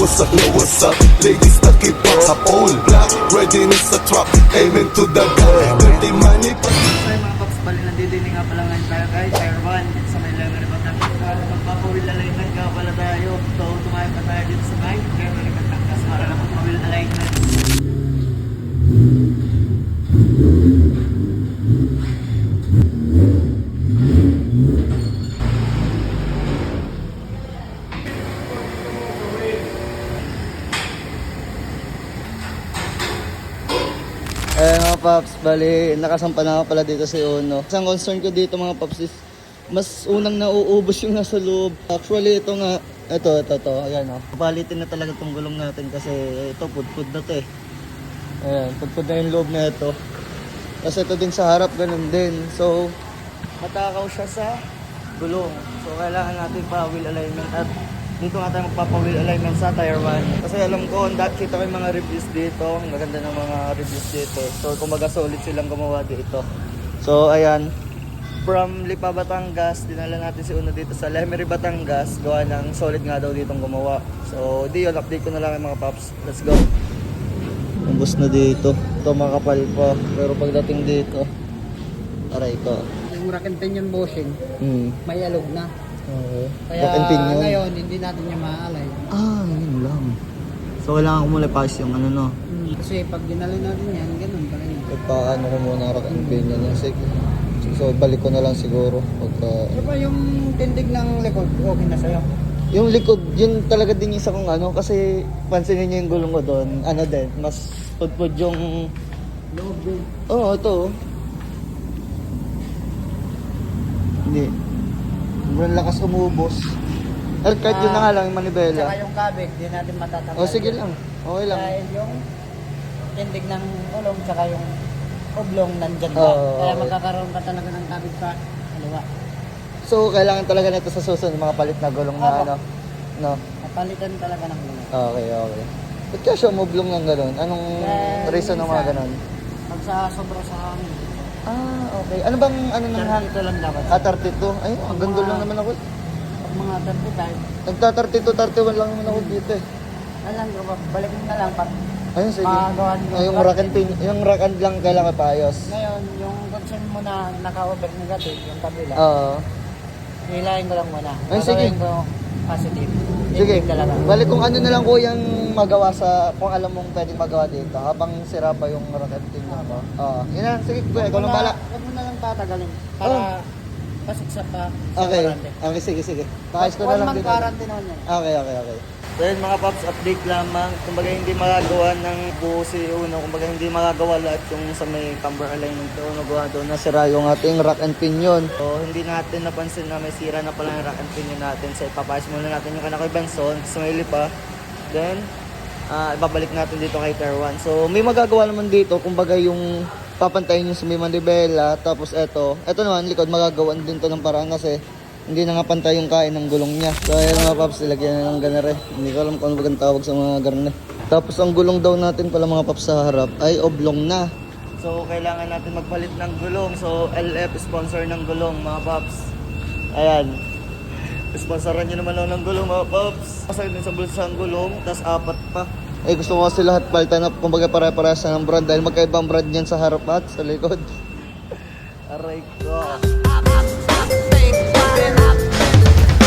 What's up, yo, what's up? Ladies, keep up all black. Readiness to trap, aiming to the gun. Dirty money. Ay mga paps, bali nandidini nga pala ngayon tayo kay Tier 1 dito sa may Lemery Batangas. Magpapawil alignment nga pala tayo. So tumayo pa tayo dito sa may Lemery Batangas para na magpapawil alignment. Mga paps, bali, nakasampa na pala dito si Uno. Isang concern ko dito mga paps is, mas unang nauubos yung nasa loob. Actually, ito nga, ito, ayan o. Palitin na talaga itong gulong natin kasi ito, pudpud na ito eh. Ayan, pudpud na yung loob na ito. Kasi ito din sa harap, ganun din. So, matakaw siya sa gulong. So, kailangan natin pa wheel alignment at dito nga tayo magpapa-wheel alignment sa Tier 1. Kasi alam ko, kita ko yung mga reviews dito. Ang maganda ng mga reviews dito. So, kumbaga solid silang gumawa dito. So, ayan. From Lipa, Batangas, dinala natin si Uno dito sa Lemery, Batangas. Gawa ng solid nga daw ditong gumawa. So, di yun. Update ko na lang yung mga paps. Let's go. Umbos na dito. Ito makapal pa. Pero pagdating dito, aray ito. Yung rack and pinion bushing, may alog na. Okay. Kaya ngayon, hindi natin niya maaalay. Yun lang. So, kailangan ko muna ipaayos yung ano, no? Kasi pag dinali natin yan, ganun pala yun. Paano ko muna ang rack and pinion niya. Sige. So, balik ko na lang siguro. Ano pa yung tindig ng likod? Okay na sa'yo? Yung likod, yun talaga din isa kong ano. Kasi, pansinin niyo yung gulong ko doon. Ano din, mas pudpud yung... Loob din. Oo, ito. Hindi. Sobrang lakas umubos. Kahit yun na nga lang yung manibela. Saka yung kabig, di natin matatanggal. O sige lang. Okay lang. Dahil yung tindig ng ulong, saka yung oblong nandyan ba. Oo, Kaya okay. magkakaroon ka talaga ng kabig sa kaliwa. So, kailangan talaga nito sa susunod, mga palit na gulong na Opo. ano. No? Napalitan talaga ng gulong. Okay. Ba't kaya siya umublong ng gano'n? Anong reason ng mga gano'n? Pag sa sobra sa hangin. Okay. Ano bang ano ng hang? Ito lang dapat. 32? Ay, ang ganda lang naman ako. Pag mga 35, Nagta-32, 31 lang naman ako dito eh. alam ko ba, balik mo na lang pag Ayun, sige. magawa nyo. Yung rack and pin, yung rack and lang kailangan paayos. Ngayon, yung concern mo na naka-over negative, yung kabila, Oo. hilahin ko lang muna. Ay, sige. Gagawin ko positive. Sige. Tindig talaga. Balik kung ano na lang ko yung magawa sa, kung alam mong pwedeng magawa dito, habang sira pa yung rack and pin ako. Oo. Yun na, sige, kuya, ikaw lang bala. Huwag mo na lang tatagalin. Para pasok sa Okay. warranty. Okay, sige. Paayos ko na lang dito. Mag-warranty naman yan. Okay. So yun mga paps, update lamang. Kumbaga hindi magagawa ng buo si Uno. Kumbaga hindi magagawa lahat yung sa may camber alignment ko. Nagawa doon na sira yung ating rack and pinion. So hindi natin napansin na may sira na pala yung rack and pinion natin. So ipapayos muna natin yung kanakoy Benson sa may lipa. Then ibabalik natin dito kay Tier 1. So may magagawa naman dito. Kumbaga yung papantayin yung sa may manibela. Tapos eto naman likod magagawan din to ng paraan kasi hindi na nga pantay yung kain ng gulong niya. So ayan mga paps, ilagyan na ng ganare. Hindi ko alam kung ano bagang tawag sa mga garne. Tapos ang gulong daw natin pala mga paps sa harap ay oblong na. So kailangan natin magpalit ng gulong. So LF sponsor ng gulong mga paps. Ayan. Sponsoran nyo naman lang ng gulong mga paps. Kasay din sa bulsa ang gulong. Tapos 4 pa. Gusto ko kasi lahat palitan na kumbaga pare-parehas ng brand. Dahil magkaibang brand yan sa harap at sa likod. Aray ko.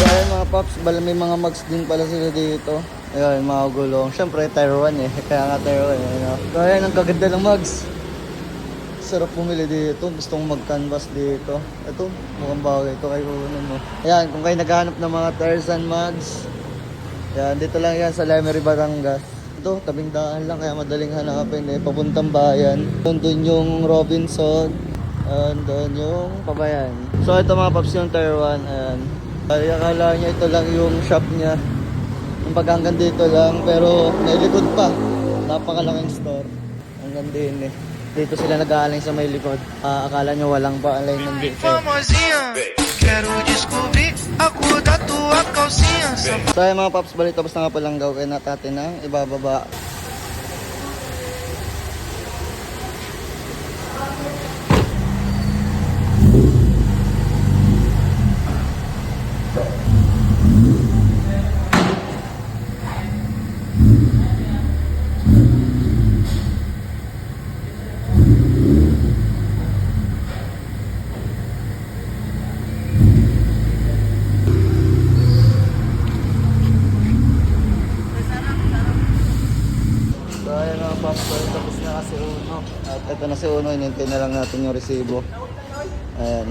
Ayan mga paps, bala may mga mags din pala sila dito. Ayan, mga gulong. Siyempre, Tier 1 eh. Kaya nga Tier 1 eh. No? So ayan, ang kaganda ng mags. Sarap pumili dito. Gusto kong mag-canvas dito. Ito, mukhang bagay ito kay Uno mo. Ayan, kung kayo naghahanap ng mga Tarzan mags. Ayan, dito lang yan sa Lemery, Batangas. Ito, tabing daan lang, kaya madaling hanapin eh. Papuntang bayan. Doon yung Robinson. Doon yung Pabayan. So ito mga paps yung Tier 1. Ayan. Akala niya ito lang yung shop niya. Yung hanggang dito lang. Pero nailikod pa. Napakalaking store. Hanggang din eh. Dito sila nag-aalay sa may likod. Akala niya walang pa-alay nandito. Quero descobrir a cor da tua calcinha. So ayan mga paps, balik tapos na nga palang gawin natin ng ibababa. ayan mga paps, so, tapos na kasi Uno. At ito na si Uno, inintay na lang natin yung resibo. Ayan.